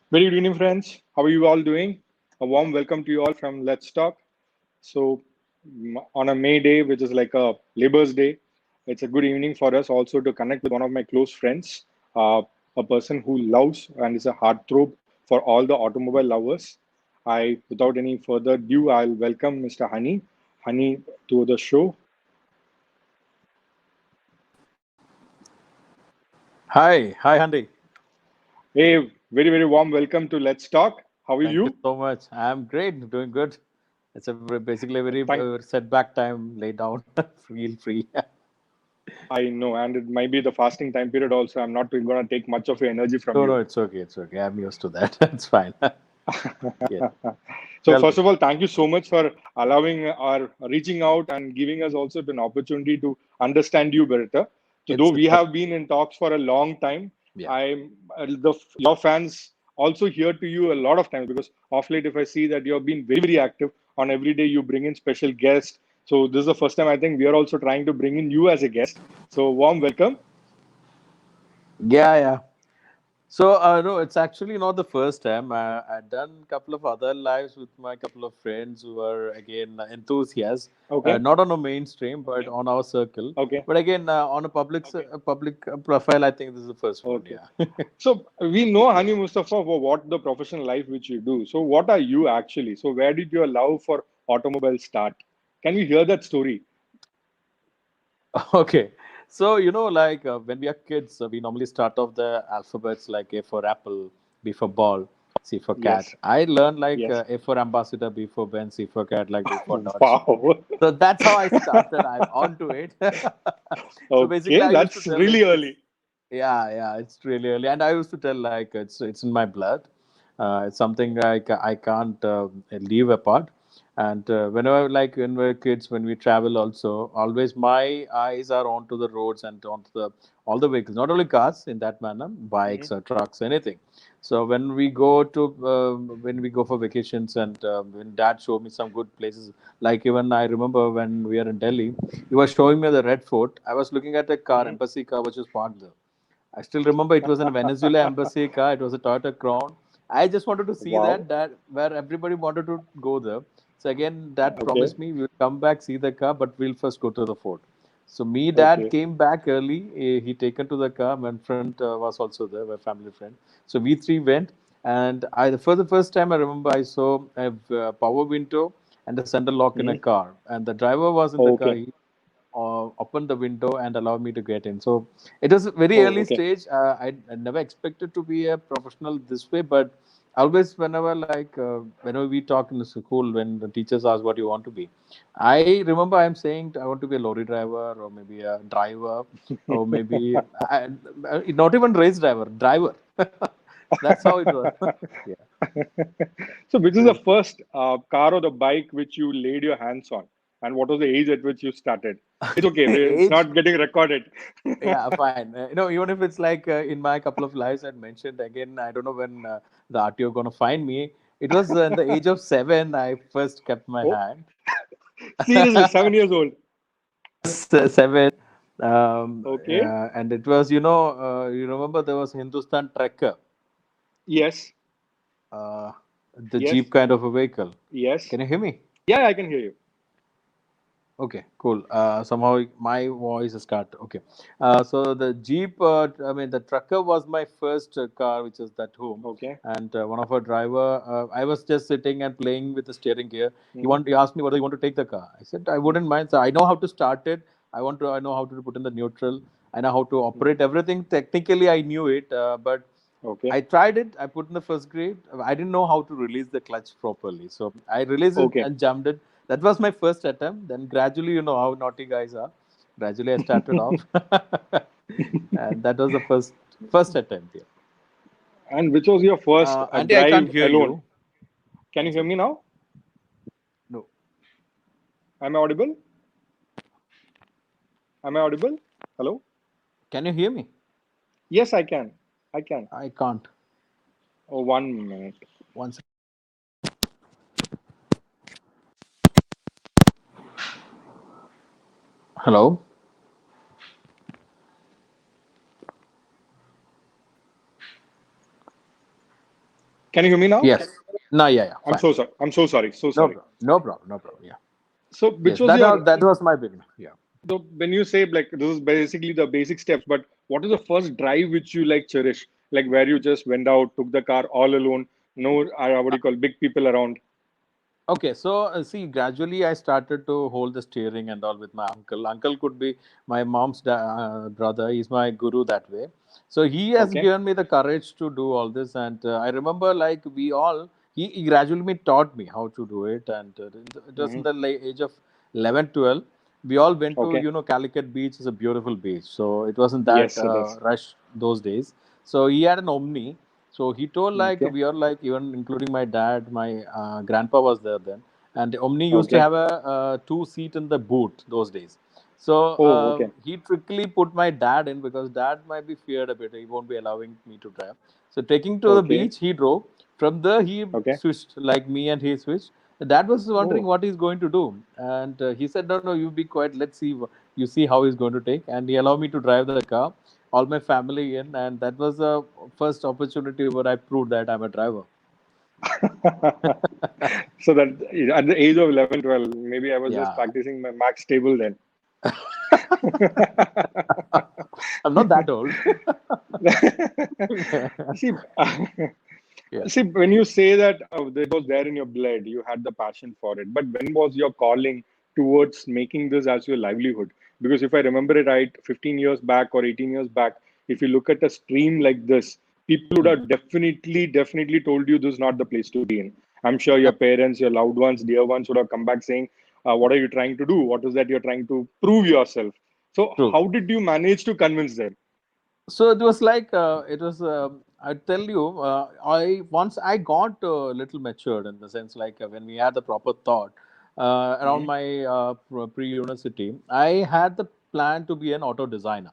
Very good evening, friends. How are you all doing? A warm welcome to you all from Let's Talk. So, on a May Day, which is like a Labor's Day, it's a good evening for us also to connect with one of my close friends, a person who loves and is a heartthrob for all the automobile lovers. Without any further ado, I'll welcome Mr. Hani. Hani to the show. Hi, Andy. Hey, very warm welcome to Let's Talk. How are Thank you you? so much. I'm great, doing good. Basically a very Thank setback time, lay down, feel free. I know, and it might be the fasting time period also. I'm not going to take much of your energy from No, you. it's okay. I'm used to that. It's fine. Yeah, So tell first me. of all, thank you so much for allowing or reaching out and giving us also an opportunity to understand you better. So though we It's a, have been in talks for a long time, yeah, I'm your fans also hear to you a lot of times because of late, if I see that you have been very active on every day, you bring in special guests. So this is the first time I think we are also trying to bring in you as a guest. So warm welcome. yeah. So no, it's actually not the first time. I've done a couple of other lives with my couple of friends who are again enthusiasts, Okay. not on a mainstream, but on our circle. Okay. But again, on a public profile, I think this is the first one. Okay. Yeah. So we know Yeah. Hani Mustafa for what the professional life which you do. So what are you actually? So where did your love for automobile start? Can we hear that story? Okay. So, when we are kids, we normally start off the alphabets like A for apple, B for ball, C for cat. Yes. I learned like Yes. A for ambassador, B for Ben, C for cat, like D for Dodge. Wow. So that's how I started. I'm onto it. So basically, Okay, I used to that's tell really it's early. yeah, it's really early, and I used to tell like it's in my blood. It's something like I can't leave apart. And whenever like when we're kids, when we travel, also always my eyes are onto the roads and onto the all the vehicles, not only cars in that manner, Mhm. bikes or trucks, anything. So when we go for vacations and when Dad showed me some good places, like even I remember when we are in Delhi, he was showing me the Red Fort. I was looking at a car, Mhm. embassy car, which was parked there. I still remember it was a Venezuela embassy car. It was a Toyota Crown. I just wanted to see Wow. that where everybody wanted to go there. So again, Dad Okay. promised me we'll come back, see the car, but we'll first go to the fort. So me, Dad Okay. came back early. He taken to the car. My friend was also there, my family friend. So we three went, and for the first time I remember I saw a power window and a center lock in a Mhm. car, and the driver was in the car. Okay. He opened the window and allowed me to get in. So it was a very Oh, early okay. stage. I never expected to be a professional this way, but always whenever we talk in the school, when the teachers ask what you want to be, I remember I'm saying I want to be a lorry driver or maybe a driver or maybe not even race driver. That's how it was. Yeah. So, which is the So first car or the bike which you laid your hands on, and what was the age at which you started? It's okay. It's age. not getting recorded. Yeah, fine. Even if it's like in my couple of lives I mentioned again, I don't know when the RTO gonna find me. It was in the age of 7. I first kept my Oh, hand. seriously, 7 years old. Yes, 7. Okay. And it was, you remember there was Hindustan Trekker, Yes. uh, the Yes. Jeep kind of a vehicle. Yes. Can you hear me? Yeah, I can hear you. Okay, cool. Somehow my voice is cut. Okay. So the Jeep, the trucker was my first car, which is that home. Okay. And one of our driver, I was just sitting and playing with the steering gear. Hmm. He asked me whether you want to take the car. I said I wouldn't mind. So I know how to start it. I know how to put in the neutral. I know how to Hmm. operate everything. Technically, I knew it, but Okay. I tried it. I put in the first grade. I didn't know how to release the clutch properly. So I released it Okay. and jumped it. That was my first attempt. Then gradually, you know how naughty guys are. Gradually, I started off, and that was the first attempt. Yeah. And which was your first Andy, I drive can't hear alone? you. Can One you hear second. me now? No. Am I audible? Am I audible? Hello? Can you hear me? Yes, I can. I can. I can't. Oh, 1 minute. One second. Hello. Can you hear me now? Yes. No, yeah, yeah, I'm fine. so sorry. I'm so sorry. So No sorry. problem. No problem. No problem. Yeah. So, which Yes, was your that was my beginning. Yeah. the when you say like this is basically the basic steps, but what is the first drive which you like cherish? Like where you just went out, took the car all alone, no, what do you call big people around? Okay, so see, gradually I started to hold the steering and all with my uncle. Uncle could be my mom's brother. He's my guru that way. So he has Okay. given me the courage to do all this. And I remember, like we all, he gradually taught me how to do it. And it was in Hmm. the age of 11, 12. We all went to, Okay. Calicut Beach is a beautiful beach. So it wasn't that Yes, it is. rush those days. So he had an Omni. So he told like Okay. we are like even including my dad, my grandpa was there then, and Omni used to Okay. have a two-seat in the boot those days. So Oh, okay. he trickily put my dad in because dad might be feared a bit. He won't be allowing me to drive. So taking to the Okay. beach, he drove. From there, he Okay. switched like me, and he switched. Dad was wondering Oh. what he's going to do, and he said, "No, no, you be quiet. Let's see. You see how he's going to take." And he allowed me to drive the car, all my family in, and that was the first opportunity where I proved that I'm a driver. So that at the age of 11, 12, maybe I was just Yeah. practicing my max table then. I'm not that old. See, Yeah. see, when you say that it was there in your blood, you had the passion for it. But when was your calling towards making this as your livelihood? Because if I remember it right, 15 years back or 18 years back, if you look at a stream like this, people would Hmm. have definitely told you this is not the place to be in. I'm sure your parents, your loved ones, dear ones would have come back saying, "What are you trying to do? What is that you're trying to prove yourself?" So, True. how did you manage to convince them? So it was like it was. I tell you, I once I got a little matured in the sense like when we had the proper thought around Hmm. my pre-university, I had the plan to be an auto designer.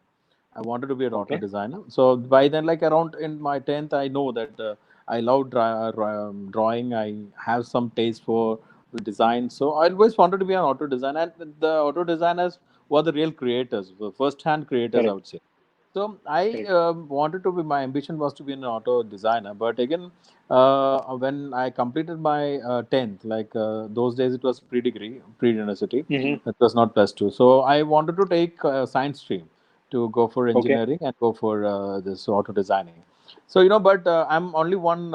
I wanted to be an auto Okay. designer. So by then, like around in my 10th, I know that I love drawing. I have some taste for design. So I always wanted to be an auto designer. And the auto designers were the real creators, the first-hand creators, I Correct. would say. So I Correct. wanted to be. My ambition was to be an auto designer. But again, when I completed my 10th, like those days, it was pre-degree, pre-university. Hmm. It was not plus two. So I wanted to take science stream to go for Okay. engineering and go for this auto designing. So but I'm only one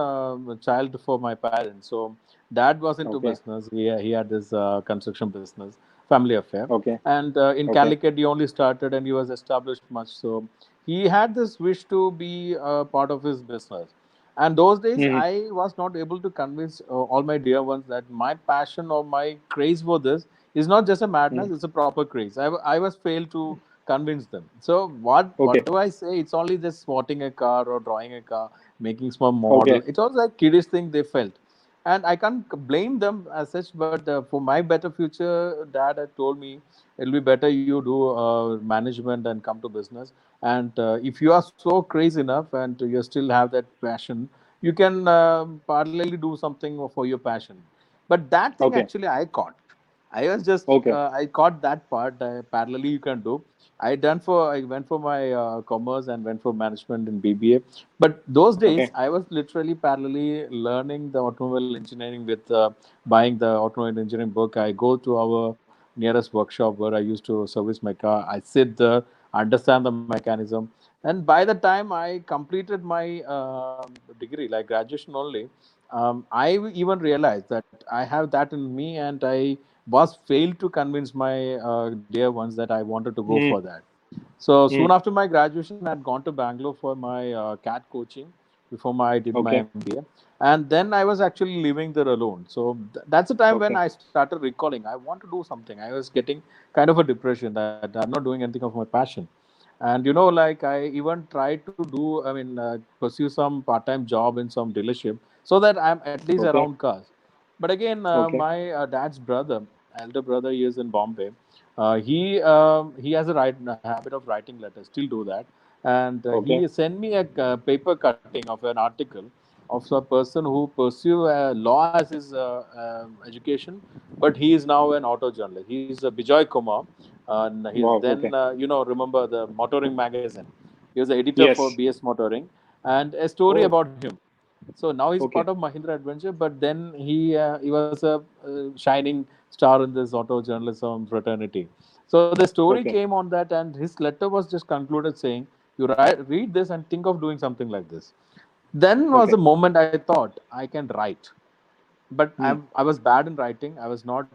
child for my parents. So dad was into Okay. business. He had this construction business, family affair. Okay. And in Okay. Calicut, he only started and he was established much. So he had this wish to be part of his business. And those days, Hmm. I was not able to convince all my dear ones that my passion or my craze for this is not just a madness; it's a proper craze. I was failed to convince them. So what Okay. do I say? It's only just swatting a car or drawing a car, making small model. Okay. It's also like kiddish thing they felt, and I can't blame them as such. But for my better future, Dad had told me it'll be better you do management and come to business. And if you are so crazy enough and you still have that passion, you can parallelly do something for your passion. But that thing Okay. actually I caught. I was just Okay. I caught that part parallelly you can do. I went for my commerce and went for management in BBA. But those days Okay. I was literally parallelly learning the automobile engineering with buying the automobile engineering book. I go to our nearest workshop where I used to service my car. I sit there, understand the mechanism, and by the time I completed my degree, like graduation only, I even realized that I have that in me, and I was failed to convince my dear ones that I wanted to go for Mm. that. So soon Mm. after my graduation, I'd gone to Bangalore for my CAT coaching before I did my Okay. MBA, and then I was actually living there alone. So that's the time when Okay. I started recalling I want to do something. I was getting kind of a depression that I'm not doing anything of my passion, and like I even tried to do. I mean, pursue some part-time job in some dealership so that I'm at least Okay. around cars. But again, Okay. my dad's brother, elder brother, he is in Bombay. He has a habit of writing letters. Still do that, and Okay. he sent me a paper cutting of an article of a person who pursue law as his education, but he is now an auto journalist. He's Bijoy Kumar, and he's Wow. then Okay. remember the Motoring magazine. He was the editor for Yes. BS Motoring, and a story Oh. about him. So now he's Okay. part of Mahindra Adventure, but then he was a shining star in this auto journalism fraternity. So the story Okay. came on that, and his letter was just concluded saying, "You write, read this and think of doing something like this." Then was Okay. the moment I thought I can write, but Hmm. I was bad in writing. I was not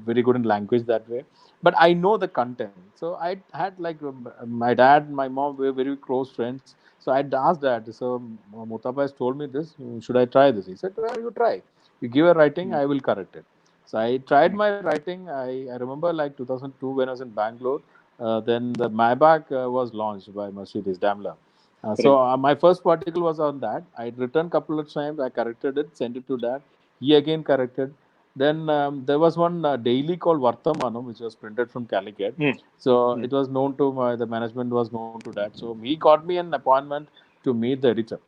very good in language that way, but I know the content. So I had like my dad, my mom were very close friends. So I asked dad. So Mutapa has told me this. Should I try this? He said, "Well, you try. You give a writing, Hmm. I will correct it." So I tried Hmm. my writing. I remember like 2002 when I was in Bangalore. Then the Maybach was launched by Mercedes Daimler. So Correct. my first article was on that. I returned couple of times. I corrected it, sent it to dad. He again corrected. Then there was one daily called Vartamanam, which was printed from Calicut. Hmm. So Hmm. it was known to the management was known to that. So he got me an appointment to meet the editor.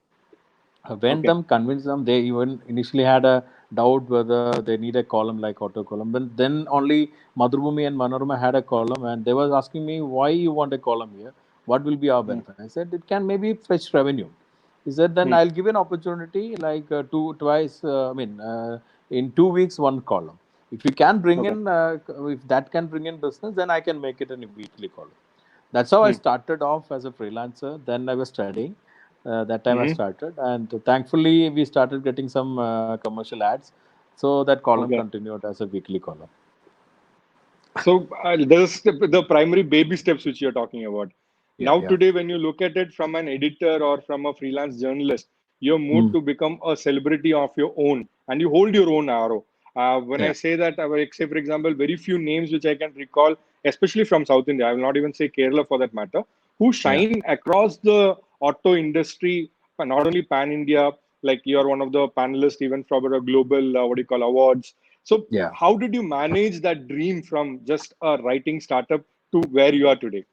Went Okay. them, convinced them. They even initially had a doubt whether they need a column like auto column. But then only Madhubhumi and Manorama had a column, and they was asking me why you want a column here. What will be our Hmm. benefit? I said it can maybe fetch revenue. He said then Hmm. I'll give you an opportunity like twice. In 2 weeks one column. If you can bring Okay. in, if that can bring in business, then I can make it in a weekly column. That's how I Hmm. started off as a freelancer. Then I was studying. That time I Hmm. started, and thankfully we started getting some commercial ads. So that column Okay. continued as a weekly column. So there's the primary baby steps which you're talking about. Yeah, Now, yeah. today, when you look at it from an editor or from a freelance journalist, you're moved Mm. to become a celebrity of your own and you hold your own arrow. When I Yeah, say that, I will say, for example, very few names which I can recall, especially from South India, I will not even say Kerala for that matter, who yeah, shine across the auto industry, not only pan India, like you're one of the panelists even from a global, what do you call, awards. So, yeah. how did you manage that dream from just a writing startup to where you are today?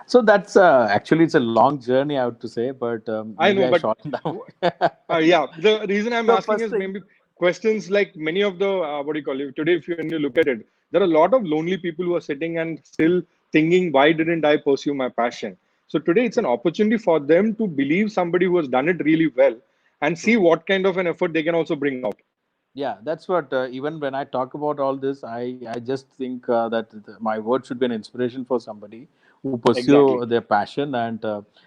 So that's actually it's a long journey, I would to say, but I maybe know, I but shortened down. yeah, the reason I'm So asking first is thing, maybe questions like many of the what do you call it today. If you, when you look at it, there are a lot of lonely people who are sitting and still thinking, why didn't I pursue my passion? So today it's an opportunity for them to believe somebody who has done it really well and see true. what kind of an effort they can also bring out. Yeah, that's what. Even when I talk about all this, I just think that my word should be an inspiration for somebody who Exactly. pursue their passion. And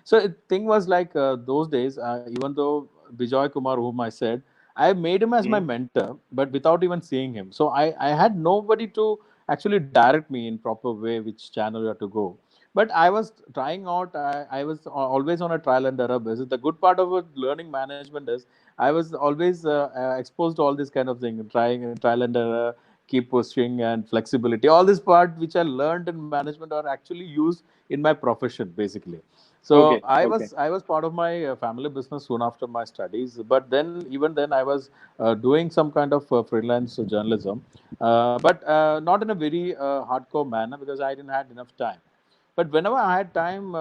so the thing was like those days, even though Bijoy Kumar, whom I said, I made him as my Hmm. mentor, but without even seeing him. So I had nobody to actually direct me in proper way which channel you have to go. But I was trying out. I was always on a trial and error basis. The good part of learning management is I was always exposed to all this kind of thing, trying trial and error, keep pushing, and flexibility. All this part which I learned in management are actually used in my profession, basically. So Okay. Okay. I was part of my family business soon after my studies. But then even then I was doing some kind of freelance journalism, but not in a very hardcore manner because I didn't had enough time. But whenever I had time,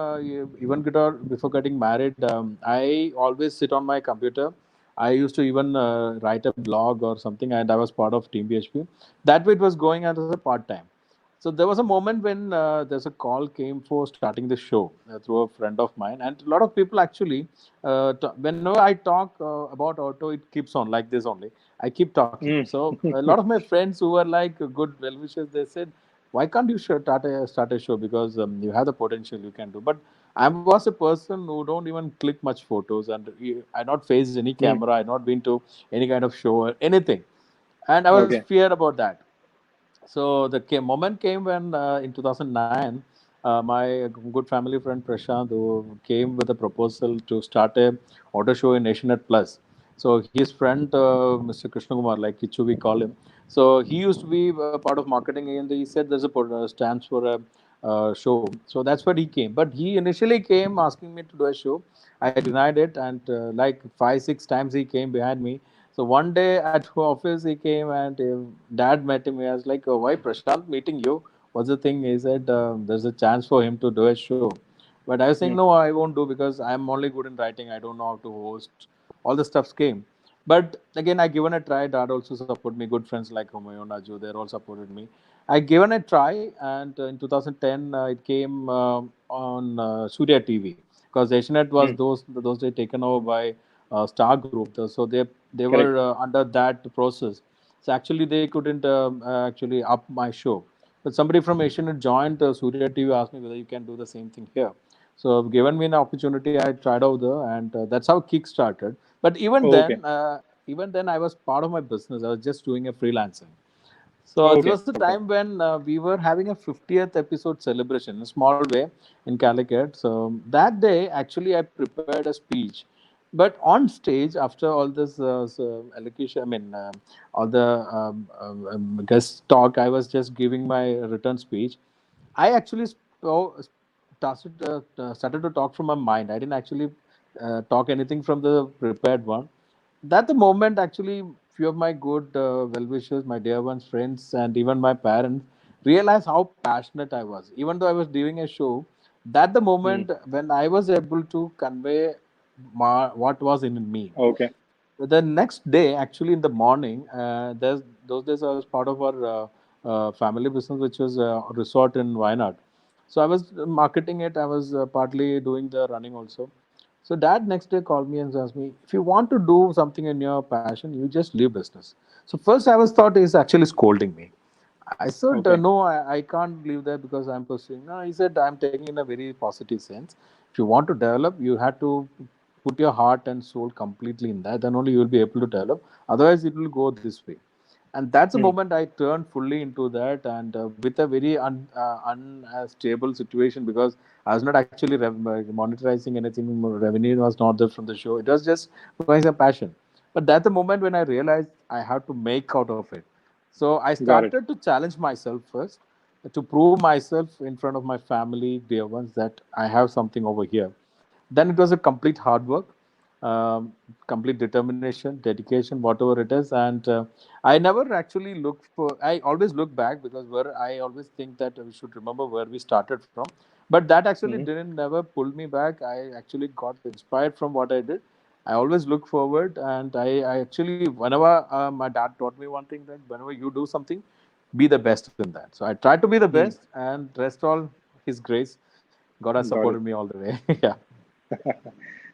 even before getting married, I always sit on my computer. I used to even write a blog or something, and I was part of Team PHP. That way, it was going as a part time. So there was a moment when there's a call came for starting the show through a friend of mine, and a lot of people actually, whenever I talk about auto, it keeps on like this only. I keep talking. Hmm. So a lot of my friends who were like good well wishers, they said, "Why can't you start a show? Because you have the potential, you can do." But I was a person who don't even click much photos, and I not faced any Hmm. camera. I not been to any kind of show or anything, and I was Okay. fear about that. So the moment came when in 2009, my good family friend Prashant who came with a proposal to start a auto show in Asianet Plus. So his friend Mr. Krishna Kumar, like Kichu we call him. So he used to be part of marketing, and he said there's a stands for a show. So that's what he came. But he initially came asking me to do a show. I denied it, and like 5 6 times he came behind me. So one day at office he came and dad met him. He was like, "Why Prashant meeting you? What's the thing?" He said, "There's a chance for him to do a show." But I was saying, Hmm. "No, I won't do because I'm only good in writing. I don't know how to host." All the stuffs came. But again, I given a try. Dad also supported me. Good friends like Humayun, Aju, they all supported me. I given a try, and in 2010 it came on Surya TV because Asianet was Hmm. those days taken over by Star Group. So they were Correct. under that process. So actually they couldn't actually up my show. But somebody from Asian had joined Surya TV, asked me whether you can do the same thing here. So given me an opportunity, I tried out there, and that's how Kick started. But Okay. even then, I was part of my business. I was just doing a freelancing. So it Okay. was the Okay. time when we were having a 50th episode celebration in a small way in Calicut. So that day, actually, I prepared a speech. But on stage, after all this allocation, all the guest talk, I was just giving my written speech. I actually started to talk from my mind. I didn't actually talk anything from the prepared one. That the moment, actually, few of my good well-wishers, my dear ones, friends, and even my parents realized how passionate I was. Even though I was doing a show, that the Hmm. moment when I was able to convey what was in me. Okay. The next day, actually, in the morning, there's those days I was part of our family business, which was a resort in Wayanad. So I was marketing it. I was partly doing the running also. So dad next day called me and asked me, if you want to do something in your passion, you just leave business. So first I was thought he's actually scolding me. I said, Okay. no, I can't leave there because I'm pursuing. No, he said, I'm taking in a very positive sense. If you want to develop, you have to put your heart and soul completely in that. Then only you will be able to develop. Otherwise, it will go this way. And that's the Hmm. moment I turned fully into that, and with a very unstable situation, because I was not actually monetizing anything. Revenue was not there from the show. It was just going as a passion. But that's the moment when I realized I have to make out of it. So I Got it. started to challenge myself first, to prove myself in front of my family, dear ones, that I have something over here. Then it was a complete hard work, complete determination, dedication, whatever it is. And I never actually look for, I always look back, because where I always think that we should remember where we started from. But that actually Hmm. didn't never pull me back. I actually got inspired from what I did. I always look forward, and I actually, whenever my dad taught me one thing, that whenever you do something, be the best in that. So I try to be the Hmm. best, and rest all His grace. God has Got supported it. me all the way. Yeah.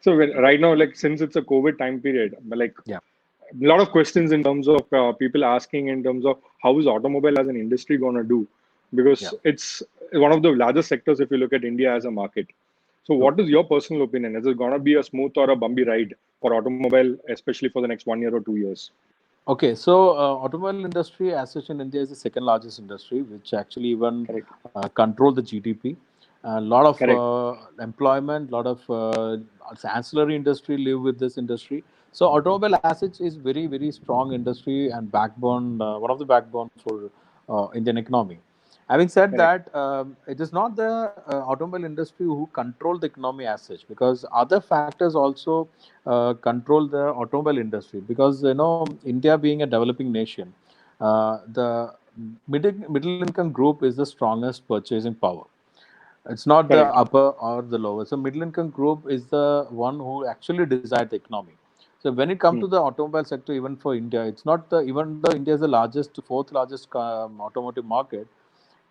So right now, like since it's a COVID time period, like Yeah. a lot of questions in terms of people asking in terms of how is automobile as an industry going to do, Yeah. because it's one of the largest sectors if you look at India as a market. So True. what is your personal opinion? Is it going to be a smooth or a bumpy ride for automobile, especially for the next 1 year or 2 years? Okay, so automobile industry as such in India is the second largest industry, which actually even Correct. control the GDP. A lot of Correct. employment, lot of ancillary industry live with this industry. So automobile as such is very very strong industry and backbone, one of the backbone for Indian economy. Having said Correct. that, it is not the automobile industry who control the economy as such, because other factors also control the automobile industry. Because India being a developing nation, the middle income group is the strongest purchasing power. It's not the Correct. upper or the lower. So middle income group is the one who actually decide the economy. So when it comes Hmm. to the automobile sector, even for India, it's not the, even though India is the largest, fourth largest automotive market,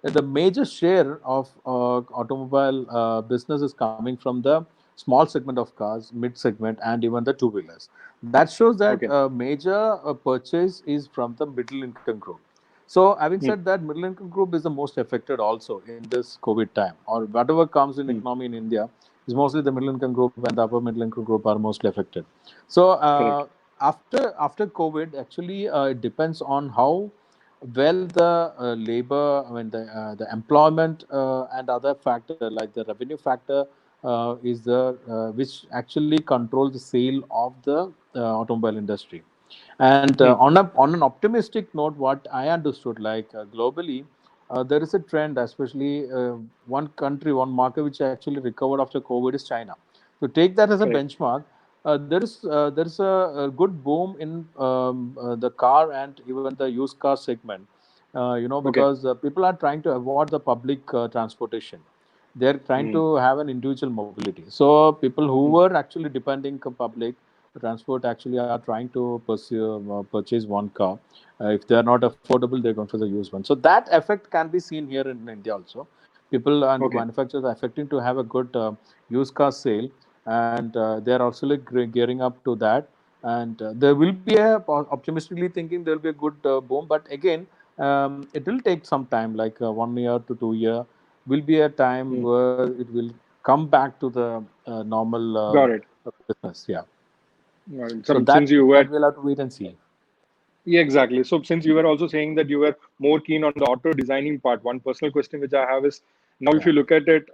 the major share of automobile business is coming from the small segment of cars, mid segment, and even the two wheelers. That shows that Okay. major purchase is from the middle income group. So, having Hmm. said that, middle income group is the most affected also in this COVID time, or whatever comes in Hmm. economy in India is mostly the middle income group, and the upper middle income group are mostly affected. So, Correct. after COVID, actually, it depends on how well the labor, the employment and other factor like the revenue factor is the which actually controls the sale of the automobile industry. And Hmm. on an optimistic note, what I understood, like globally, there is a trend, especially one country, one market which actually recovered after COVID is China. So take that as a Correct. benchmark. There is a good boom in the car and even the used car segment. Okay. Because people are trying to avoid the public transportation. They're trying Hmm. to have an individual mobility. So people who Hmm. were actually depending on public transport actually are trying to purchase one car. If they are not affordable, they're going for the used one. So that effect can be seen here in India also. People and Okay. manufacturers are affecting to have a good used car sale. and they are also like gearing up to that. And there will be a optimistically thinking there will be a good boom, but again, it will take some time, like 1 year to 2 year will be a time Hmm. where it will come back to the normal Got it. business. Yeah. Got it. So Since that you were, we'll have to wait and see. yeah, exactly. So since you were also saying that you were more keen on the auto designing part, one personal question which I have is now if Yeah. you look at it,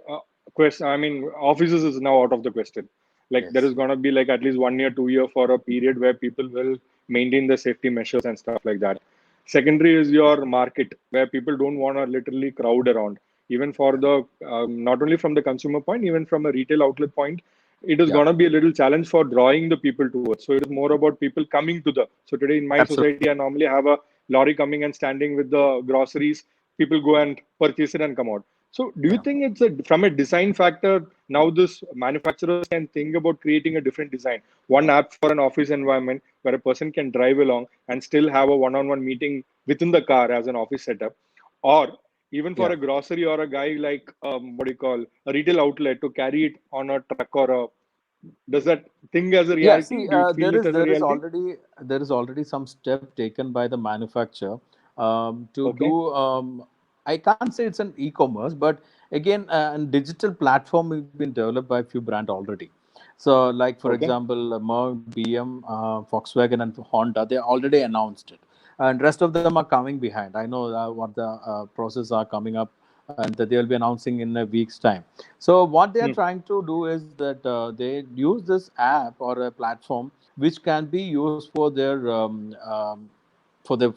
I mean, offices is now out of the question. Like there is Yes. gonna be like at least 1 year, 2 year for a period where people will maintain the safety measures and stuff like that. Secondary is your market where people don't want to literally crowd around. Even for Yeah. the not only from the consumer point, even from a retail outlet point, it is Yeah. going to be a little challenge for drawing the people towards. So it is more about people coming to the. So today in my society, Absolutely. I normally have a lorry coming and standing with the groceries. People go and purchase it and come out. So do you Yeah. think it's from a design factor now this manufacturers can think about creating a different design, one app for an office environment where a person can drive along and still have a one-on-one meeting within the car as an office setup, or even for Yeah. a grocery or a guy like what do you call a retail outlet to carry it on a truck or a does that thing as a Yeah, reality? see, Do you feel it as a reality? there is already some step taken by the manufacturer to Okay. do. I can't say it's an e-commerce, but again, a digital platform has been developed by a few brand already. So, like for Okay. example, Merck, BM, Volkswagen, and Honda, they already announced it, and rest of them are coming behind. I know what the process are coming up, and that they will be announcing in a week's time. So what they are Hmm. trying to do is that they use this app or a platform which can be used for their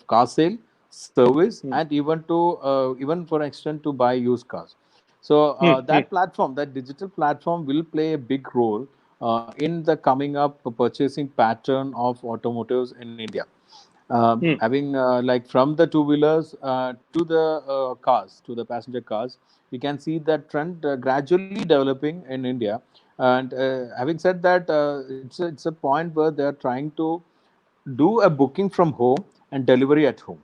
car sale, service, Hmm. and even to even for an extent to buy used cars. So Hmm. Hmm. that platform, that digital platform, will play a big role in the coming up purchasing pattern of automotives in India. Hmm. Having like from the two wheelers to the cars, to the passenger cars, we can see that trend gradually developing in India. And having said that, it's a point where they are trying to do a booking from home and delivery at home.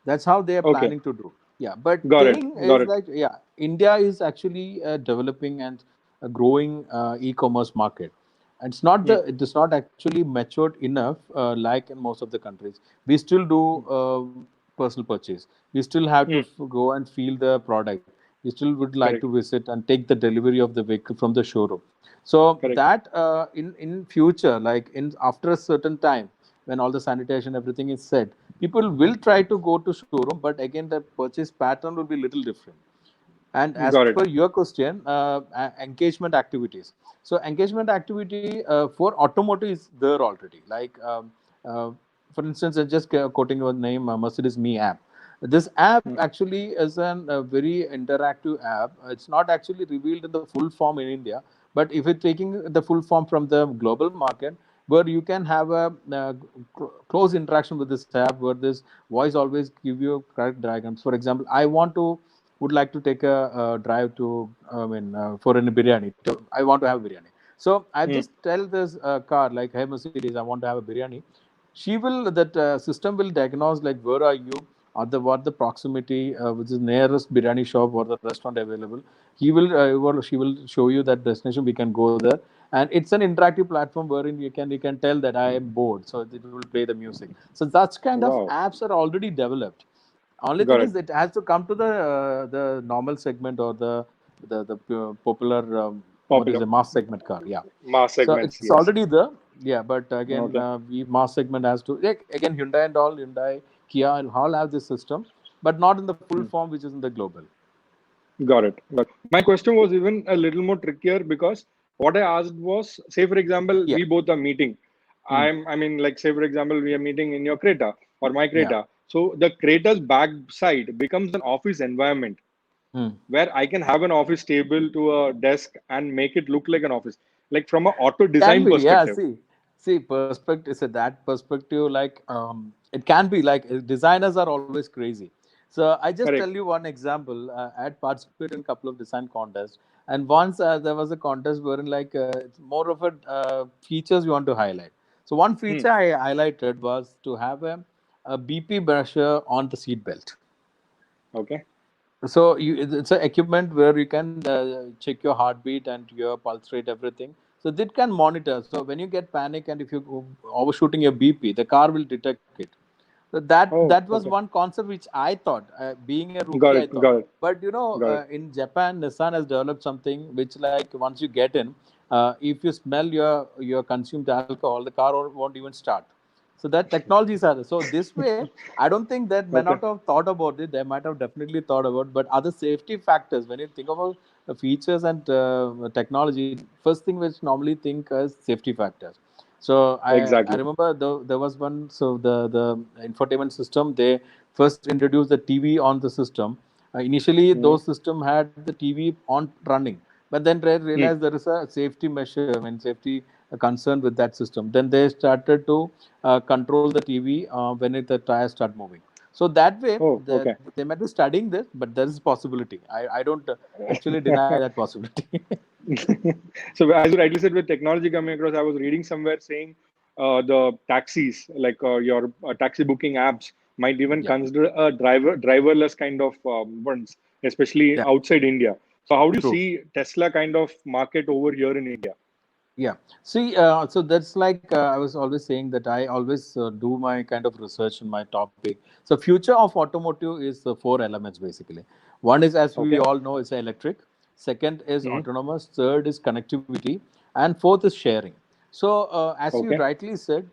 That's how they are Okay. planning to do. Yeah, but Got it. thing Got is it. like, yeah, India is actually developing and a growing e-commerce market. And Hmm. it is not actually matured enough like in most of the countries. We still do personal purchase. We still have to Hmm. go and feel the product. We still would like to Correct. visit and take the delivery of the vehicle from the showroom. So Correct. that in future, like in after a certain time, when all the sanitation everything is set, people will try to go to showroom, but again the purchase pattern will be little different. And as Got per it. your question, engagement activities. So engagement activity for automotive is there already. Like uh, for instance, just quoting your name, Mercedes Me app. This app Hmm. actually is a very interactive app. It's not actually revealed in the full form in India, but if you're taking the full form from the global market, where you can have a close interaction with this app, where this voice always give you correct diagrams. For example, I want to would like to take a drive to, I mean, for a biryani. I want to have biryani. So I Hmm. just tell this car like, "Hey Mercedes, I want to have a biryani." She will that system will diagnose like where are you, or the what the proximity which is nearest biryani shop or the restaurant available. He will she will show you that destination. We can go there, and it's an interactive platform wherein you can tell that I am bored, so it will play the music. So that kind of Wow. apps are already developed. Only thing Got is it. it has to come to the normal segment or the popular what is Popular a mass segment car. Yeah, mass so segments. it's Yes. already there. Yeah, but again, Okay. we mass segment has to, like, again, Hyundai and all, Hyundai, Kia, and all have this system, but not in the full Hmm. form which is in the global. Got it. But my question was even a little more trickier because what I asked was, say for example, Yeah. we both are meeting. Hmm. I mean, like say for example, we are meeting in your Creta or my Yeah. Creta. So the Creta's back side becomes an office environment Hmm. where I can have an office table to a desk and make it look like an office, like from an auto Can design be, yeah. perspective. See, perspective. So that perspective, like, it can be like designers are always crazy. So I just tell Correct. you one example. I had participated in a couple of design contests, and once there was a contest wherein like it's more of a features you want to highlight. So one Hmm. feature I highlighted was to have a BP brusher on the seat belt. Okay. So it's an equipment where you can check your heartbeat and your pulse rate, everything. So that can monitor. So when you get panic and if you overshooting your BP, the car will detect it. So that Oh, was okay. one concept which I thought, being a rookie, Got I it. thought. Got it. But Got it. in Japan, Nissan has developed something which, like, once you get in, if you smell your consumed alcohol, the car won't even start. So that technologies are there. So this way, I don't think that may Okay. not have thought about it. They might have definitely thought about, but other safety factors. When you think about the features and technology, first thing which normally think as safety factors. So I Exactly. remember there was one. So the infotainment system, they first introduced the TV on the system. Initially, Mm. those system had the TV on running, but then they Mm. realized there is a safety measure, I mean safety concern with that system. Then they started to control the TV the tires start moving. So that way, Oh, okay. they might be studying this, but there is a possibility. I don't actually deny that possibility. So as you rightly said, with technology coming across, I was reading somewhere saying the taxis, like your taxi booking apps, might even Yeah, consider a driverless kind of ones, especially yeah, outside India. So how do you true. see Tesla kind of market over here in India? Yeah. See, so that's like I was always saying that I always do my kind of research on my topic. So, future of automotive is four elements basically. One is, as we Okay. all know, is electric. Second is Hmm. autonomous. Third is connectivity, and fourth is sharing. So, as you Okay. rightly said,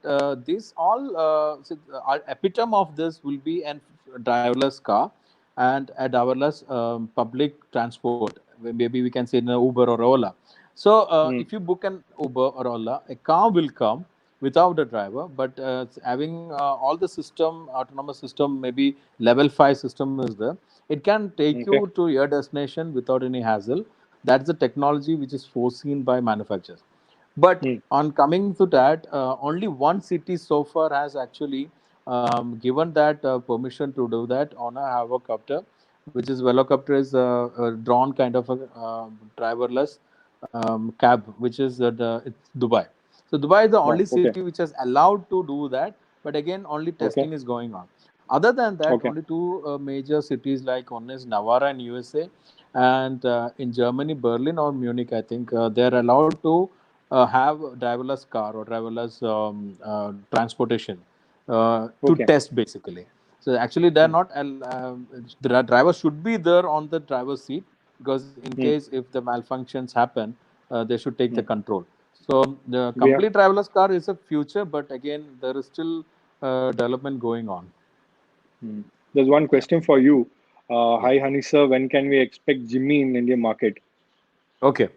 this all epitome of this will be an driverless car and a driverless public transport. Maybe we can say in a Uber or Ola. So, Hmm. if you book an Uber or Ola, a car will come without a driver, but having all the system, autonomous system, maybe level 5 system is there. It can take Okay. you to your destination without any hassle. That's the technology which is foreseen by manufacturers. But Hmm. on coming to that, only one city so far has actually given that permission to do that on a helicopter, which is velocopter is a drawn kind of a driverless cab, which is it's Dubai. So Dubai is the Oh, only okay. city which is allowed to do that, but again, only Okay. testing is going on. Other than that, Okay. only two major cities like one is Navarra in USA, and in Germany, Berlin or Munich, I think they are allowed to have driverless car or driverless transportation to Okay. test basically. So actually, they are Hmm. not. The driver should be there on the driver's seat because in Hmm. case if the malfunctions happen, they should take the Hmm. control. So the We have. complete driverless car is a future, but again, there is still development going on. Hmm. There's one Yeah. question for you. Yeah. Hi, Hani sir. When can we expect Jimmy in Indian market? Okay,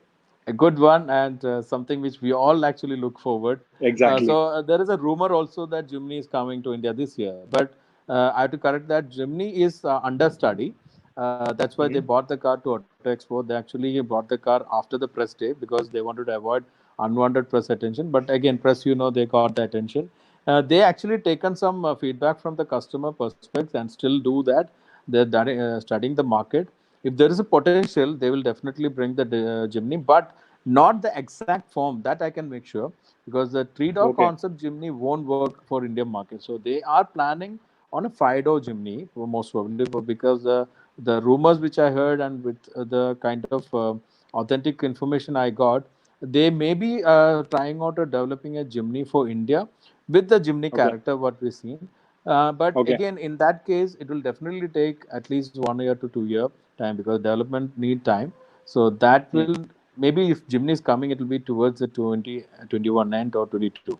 a good one and something which we all actually look forward. Exactly. There is a rumor also that Jimny is coming to India this year, but I have to correct that. Jimny is understudy. That's why they Hmm. bought the car to Auto Expo. They actually bought the car after the press day because they wanted to avoid unwanted press attention. But again, press, they got the attention. They actually taken some feedback from the customer prospects and still do that. They're studying the market. If there is a potential, they will definitely bring the Jimny, but not the exact form that I can make sure because the three door Okay. concept Jimny won't work for Indian market. So they are planning on a five-door Jimny most probably because the rumors which I heard and with the kind of authentic information I got, they may be trying out or developing a Jimny for India with the Jimny Okay. character what we've seen. But Okay. again, in that case, it will definitely take at least 1 year to 2 year time because development need time. So that Hmm. will maybe if Jimny is coming, it will be towards the 2021 end or 22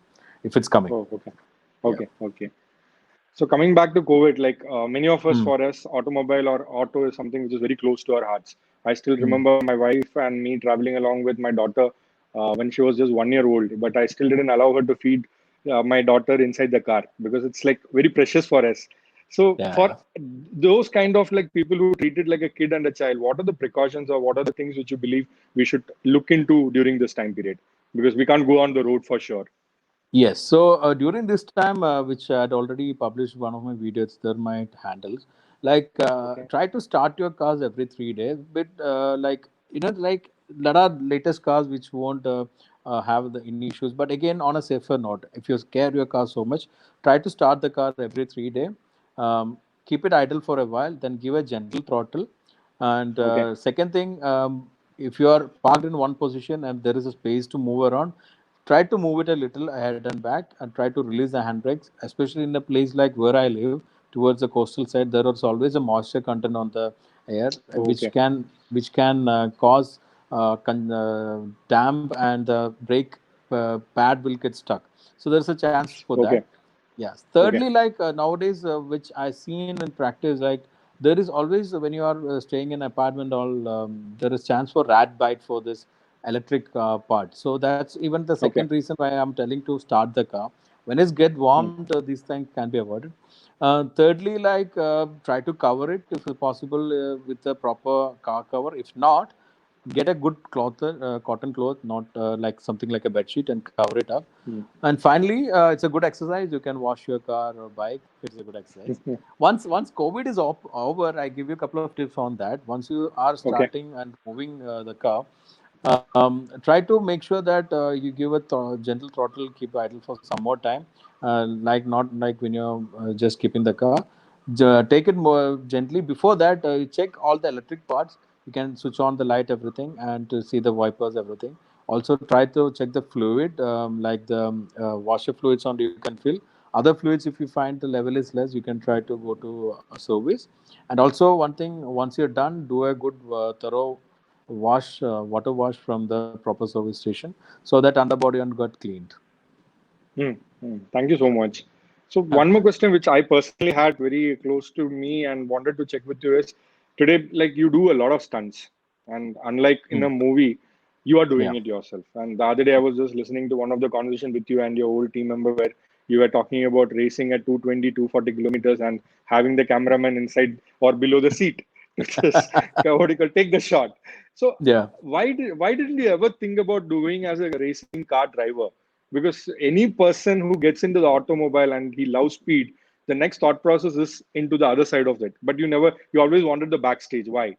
if it's coming. Oh, okay. Yeah. Okay. Okay. So coming back to COVID, like many of us, Mm. for us, automobile or auto is something which is very close to our hearts. I still Mm. remember my wife and me traveling along with my daughter when she was just 1 year old, but I still didn't allow her to feed my daughter inside the car because it's like very precious for us. So for Yeah. those kind of like people who treat it like a kid and a child, what are the precautions or what are the things which you believe we should look into during this time period? Because we can't go on the road for sure. Yes. So during this time, which I had already published one of my videos, there might handles like Okay. try to start your cars every 3 days. But like there are latest cars which won't have the any issues. But again, on a safer note, if you scare your car so much, try to start the car every 3 day. Keep it idle for a while, then give a gentle throttle. And Okay. second thing, if you are parked in one position and there is a space to move around, try to move it a little ahead and back and try to release the handbrakes, especially in a place like where I live towards the coastal side. There is always a moisture content on the air, Okay. which can cause damp, and the brake pad will get stuck. So there's a chance for that. Okay. Yes. Okay. Thirdly, like nowadays, which I seen in practice, like there is always when you are staying in apartment, all there is chance for rat bite for this electric part. So that's even the second Okay. reason why I'm telling to start the car. When it get Hmm. warmed, these things can be avoided. Thirdly, like try to cover it if possible with a proper car cover. If not, get a good cloth, cotton cloth, not like something like a bed sheet, and cover it up. Hmm. And finally, it's a good exercise. You can wash your car or bike. It's a good exercise. Once COVID is over, I give you a couple of tips on that. Once you are Okay. starting and moving the car, try to make sure that you give a gentle throttle, keep idle for some more time, like not like when you're just keeping the car. Take it more gently. Before that, you check all the electric parts. You can switch on the light, everything, and to see the wipers, everything. Also, try to check the fluid, like the washer fluids on you can fill. Other fluids, if you find the level is less, you can try to go to a service. And also, one thing, once you're done, do a good thorough water wash from the proper service station, so that underbody and got cleaned. Hmm. Hmm. Thank you so much. So one more question which I personally had very close to me and wanted to check with you is today, like you do a lot of stunts, and unlike in a movie, you are Yeah. doing it yourself. And the other day, I was just listening to one of the conversation with you and your old team member where you were talking about racing at 220, 240 kilometers and having the cameraman inside or below the seat to just what do you call, take the shot. So Yeah. why didn't you ever think about doing as a racing car driver? Because any person who gets into the automobile and he loves speed, the next thought process is into the other side of it. But you always wanted the backstage. Why?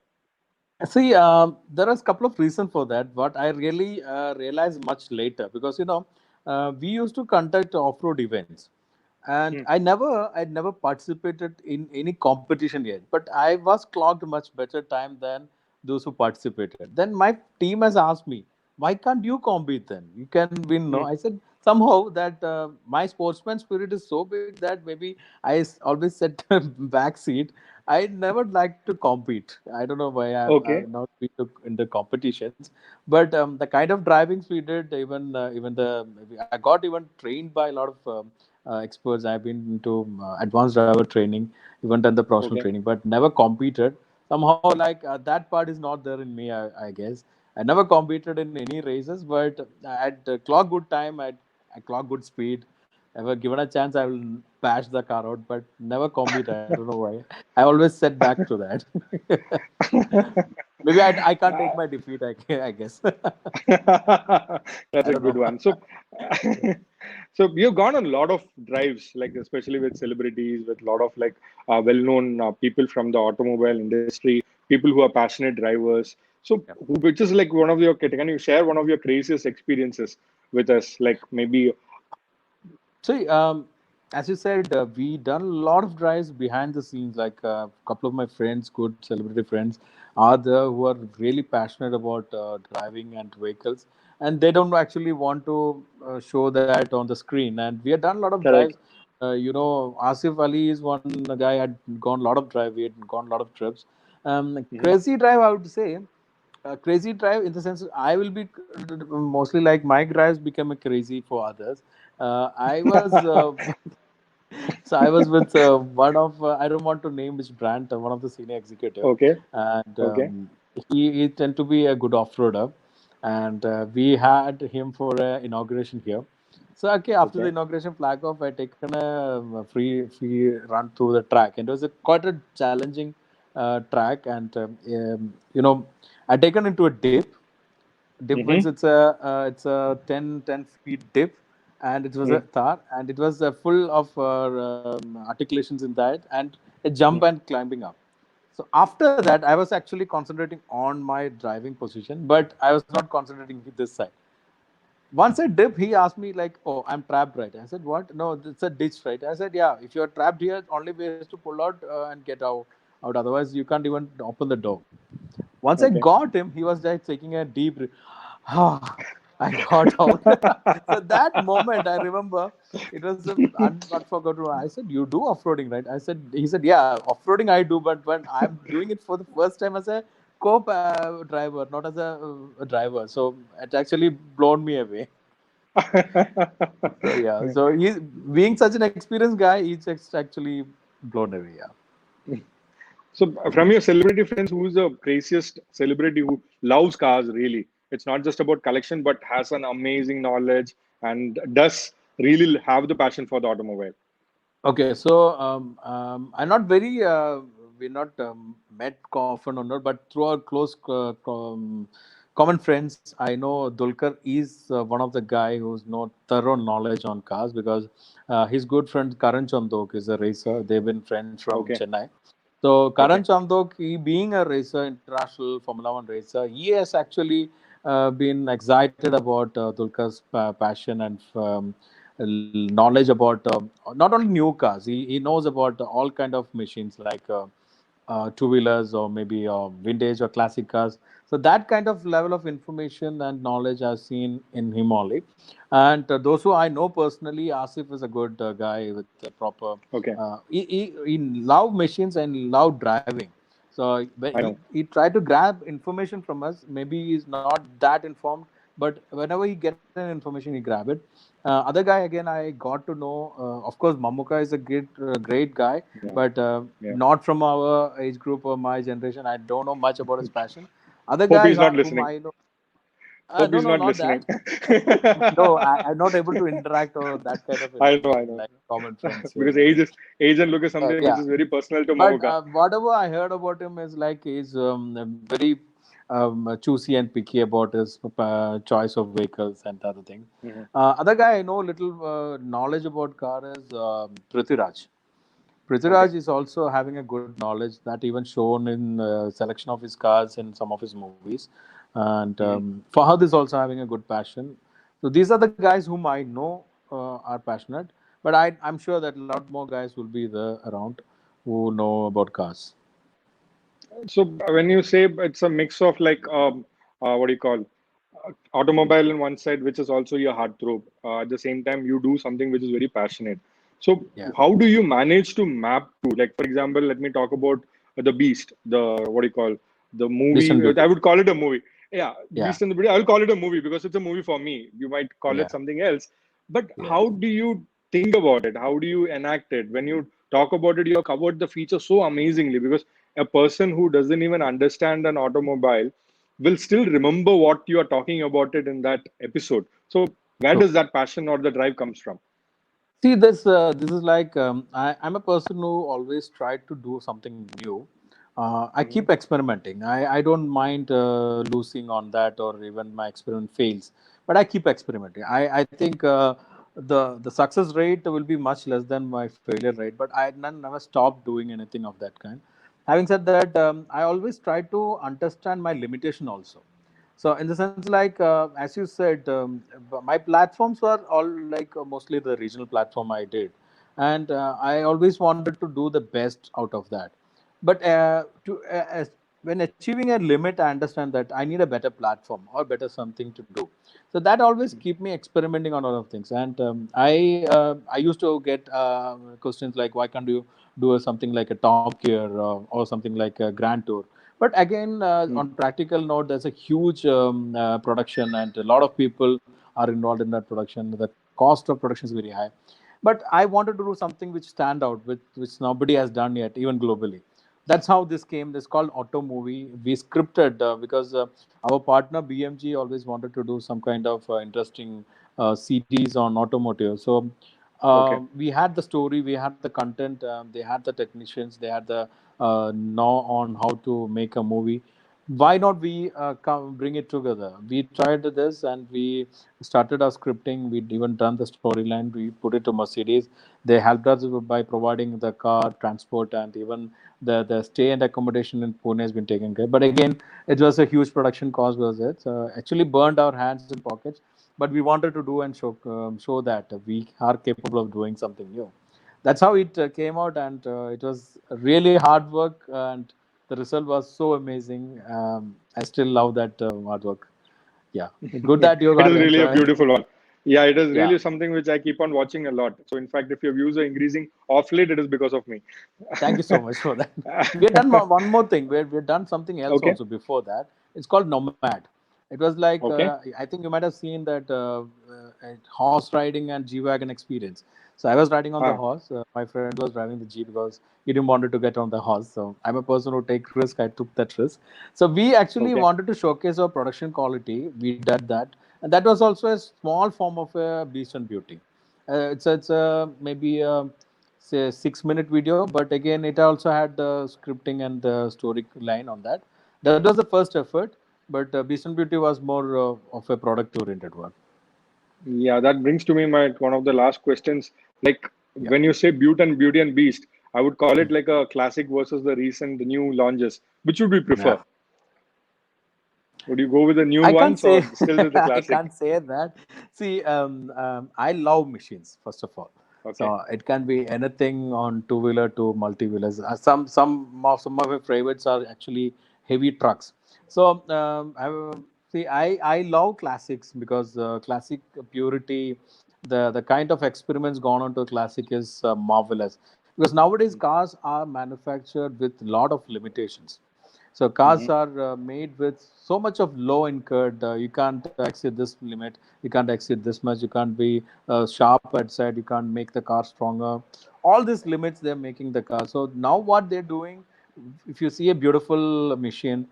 See, there is a couple of reasons for that, but I really realized much later because we used to conduct off-road events, and Hmm. I never participated in any competition yet. But I was clocked much better time than those who participated. Then my team has asked me, "Why can't you compete then? You can win." No, Hmm. I said somehow that my sportsman spirit is so big that maybe always set back seat. I never like to compete. I don't know why I've Okay. not been in the competitions, but the kind of drivings we did, even the I got even trained by a lot of experts. I've been into advanced driver training, even done the professional Okay. training, but never competed. Somehow, like that part is not there in me. I guess I never competed in any races, but at clock good time, I clock good speed. Ever given a chance, I will bash the car out, but never compete. I don't know why. I always set back to that. Maybe I can't take my defeat. I guess. That's I a don't good know. one. So, so you've gone on a lot of drives, like especially with celebrities, with a lot of like well-known people from the automobile industry, people who are passionate drivers. So, which is like one of your, can you share one of your craziest experiences with us? Like maybe, See, as you said, we done a lot of drives behind the scenes. Like a couple of my friends, good celebrity friends, are there who are really passionate about driving and vehicles, and they don't actually want to show that on the screen. And we have done a lot of drives. correct. Asif Ali is one guy had gone a lot of drive. We had gone a lot of trips. Hmm. Crazy drive, I would say. Crazy drive in the sense I will be mostly like my drives become a crazy for others. I was so I was with one of I don't want to name which brand, one of the senior executive, Okay. and Okay. he tend to be a good off-roader, and we had him for an inauguration here. So okay, after the Okay. inauguration flag off, I taken a free run through the track, and it was quite a challenging track, and I taken into a dip. Dip means Mm-hmm. it's a 10 feet dip, and it was a Mm-hmm. thar, and it was full of articulations in that, and a jump and climbing up. So after that, I was actually concentrating on my driving position, but I was not concentrating with this side. Once I dip, he asked me like, "Oh, I'm trapped, right?" I said, "What? No, it's a ditch, right?" I said, "Yeah. If you're trapped here, only way is to pull out and get out. Otherwise, you can't even open the door." Once I Okay. got him, he was like taking a deep breath. Ah, I got out. So that moment, I remember, it was a unforgettable. I said, "You do off-roading, right?" I said, "He said, yeah, off-roading I do, but when I'm doing it for the first time as a co-driver, not as a driver." So it actually blown me away. So yeah, so he being such an experienced guy, he's actually blown away. Yeah. So, from your celebrity friends, who's the craziest celebrity who loves cars really? It's not just about collection, but has an amazing knowledge and does really have the passion for the automobile. Okay, so I'm not very we're not met often or not, but through our close common friends, I know Dulkar is one of the guy who's no thorough knowledge on cars because his good friend Karan Chandok is a racer. They've been friends from Okay. Chennai. So Okay. Karan Chandok, he being a racer, international Formula One racer, he has actually been excited about Dulkar's passion and knowledge about not only new cars. He knows about all kind of machines like two wheelers or maybe vintage or classic cars. So that kind of level of information and knowledge I've seen in him only. And those who I know personally, Asif is a good guy with a proper. Okay. He love machines and love driving. So when I know. he tried to grab information from us, maybe he's not that informed, but whenever he get an information, he grab it. Other guy again, I got to know. Of course, Mamuka is a great guy, Yeah. but Yeah. not from our age group or my generation. I don't know much about his passion. Other Hope guy he's not whom listening. I know, Hope no, he's no, not not listening. that. No, I'm not able to interact or that kind of I know. I information know. like common friends here Because and there. age and look is something which Yeah, is very personal to but Mamuka. whatever I heard about him is like he's very choosy and picky about his choice of vehicles and other things. Mhm. Other guy I know little knowledge about car is Prithviraj. Okay. Prithviraj is also having a good knowledge that even shown in selection of his cars in some of his movies. And Mhm. Fahad is also having a good passion. So these are the guys whom I know are passionate. But I'm sure that a lot more guys will be there around who know about cars. So when you say it's a mix of like what do you call automobile on one side, which is also your heartthrob. At the same time, you do something which is very passionate. So Yeah. how do you manage to map to, like, for example, let me talk about the Beast, the what do you call the Beast and movie? I Beauty. would call it a movie. Yeah, Yeah. Beast and the Beauty. I will call it a movie because it's a movie for me. You might call it Yeah. something else. But Yeah. how do you think about it? How do you enact it? When you talk about it, you have covered the feature so amazingly because a person who doesn't even understand an automobile will still remember what you are talking about it in that episode. So where True. does that passion or the drive comes from? See, this is like I'm a person who always tried to do something new. I Hmm. keep experimenting. I don't mind losing on that or even my experiment fails, but I keep experimenting. I think the success rate will be much less than my failure rate, but I never stopped doing anything of that kind. Having said that, I always try to understand my limitation also. So in the sense, like as you said, my platforms were all like mostly the regional platform I did, and I always wanted to do the best out of that. But when achieving a limit, I understand that I need a better platform or better something to do. So that always keep me experimenting on a lot of things. And I used to get questions like, why can't you do something like a Top Gear or something like a Grand Tour? But again, Hmm. on practical note, there's a huge production, and a lot of people are involved in that production. The cost of production is very high. But I wanted to do something which stand out, which nobody has done yet, even globally. That's how this came. This called Auto Movie. We scripted because our partner BMG always wanted to do some kind of interesting series on automotive. So Okay. we had the story, we had the content, they had the technicians, they had the know on how to make a movie. Why not we bring it together? We tried this and we started our scripting. We even done the storyline. We put it to Mercedes. They helped us by providing the car transport, and even the stay and accommodation in Pune has been taken care. But again, it was a huge production cost. Was it? Actually burned our hands and pockets. But we wanted to do and show that we are capable of doing something new. That's how it came out, and it was really hard work. And the result was so amazing. I still love that artwork. Yeah, good that you It got is to really a enjoy. beautiful one. Yeah, it is Yeah, really something which I keep on watching a lot. So in fact, if your views are increasing off late, it is because of me. thank you so much for that. We have done one more thing. We've done something else Okay. also before that. It's called Nomad. It was like Okay. I think you might have seen that horse riding and G wagon experience. So I was riding on the Ah, horse. My friend was driving the G because he didn't wanted to get on the horse. So I'm a person who take risk. I took that risk. So we actually okay. wanted to showcase our production quality. We did that, and that was also a small form of a beast and beauty. It's a maybe say 6 minute video, but again it also had the scripting and the story line on that. That was the first effort, but Beast and Beauty was more of a product oriented one. Yeah, that brings to me my one of the last questions. Like Yeah. when you say Beauty and Beast, I would call it like a classic versus the recent, the new launches. Which would we Yeah. prefer? Would you go with the new I can't ones or say still with the I classic? can't say that. See, I love machines first of all. Okay. So it can be anything on two wheeler to multi wheelers. Some of my favorites are actually heavy trucks. So I love classics because classic purity, the kind of experiments gone onto classic is marvelous. Because nowadays cars are manufactured with lot of limitations. So cars Hmm. are made with so much of low incurred. You can't exceed this limit. You can't exceed this much. You can't be sharp outside. You can't make the car stronger. All these limits they're making the car. So now what they're doing, if you see a beautiful machine,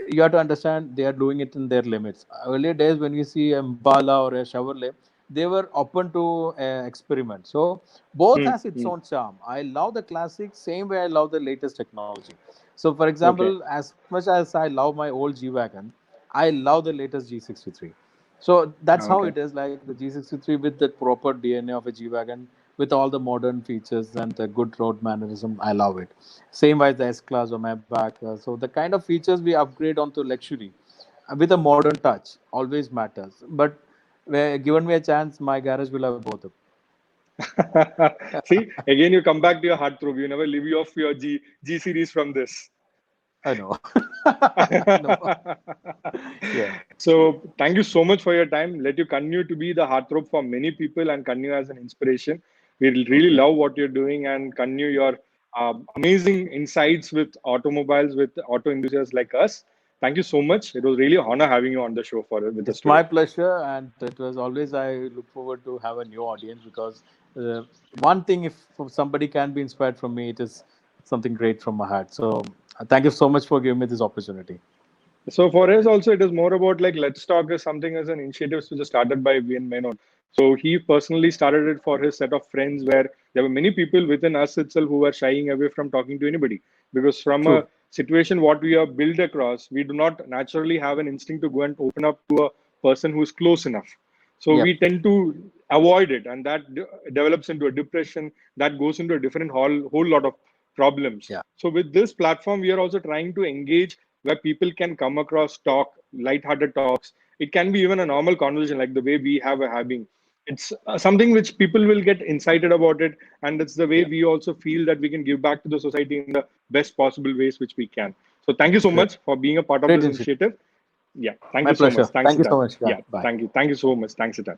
you have to understand they are doing it in their limits. Earlier days when you see a Impala or a Chevrolet, they were open to experiment. So both has its Mm-hmm. own charm. I love the classic same way I love the latest technology. So, for Okay. example, as much as I love my old G Wagon, I love the latest G63. So that's how Okay. it is like the G63 with the proper DNA of a G Wagon, with all the modern features and the good road mannerism. I love it. Same as the S Class or Maybach. So the kind of features we upgrade onto luxury with a modern touch always matters. But given me a chance, my garage will have both. See, again, you come back to your heartthrob. You never leave off your G series from this. I know. No. Yeah. So, thank you so much for your time. Let you continue to be the heartthrob for many people and continue as an inspiration. We really Okay. love what you're doing and continue your amazing insights with automobiles, with auto enthusiasts like us. Thank you so much. It was really an honor having you on the show for with us It's today. my pleasure, and it was always I look forward to have a new audience because uh, one thing, if somebody can be inspired from me, it is something great from my heart. So thank you so much for giving me this opportunity. So for us also, it is more about like Let's Talk is something as an initiative which is started by Vian Menon. So he personally started it for his set of friends where there were many people within us itself who were shying away from talking to anybody. Because from a True. situation what we are built across, we do not naturally have an instinct to go and open up to a person who's close enough. So Yep. we tend to avoid it, and that develops into a depression that goes into a different whole lot of problems. Yeah. So with this platform, we are also trying to engage where people can come across, talk, light-hearted talks. It can be even a normal conversation like the way we have a having. It's something which people will get excited about it, and it's the way Yeah. we also feel that we can give back to the society in the best possible ways which we can. So thank you so Great. much for being a part of Great this initiative. initiative. Yeah, thank My you so pleasure. much. Thanks, Thank you so Sitan. much. Yeah. Yeah, Bye. thank you. Thank you so much. Thanks, Sitan.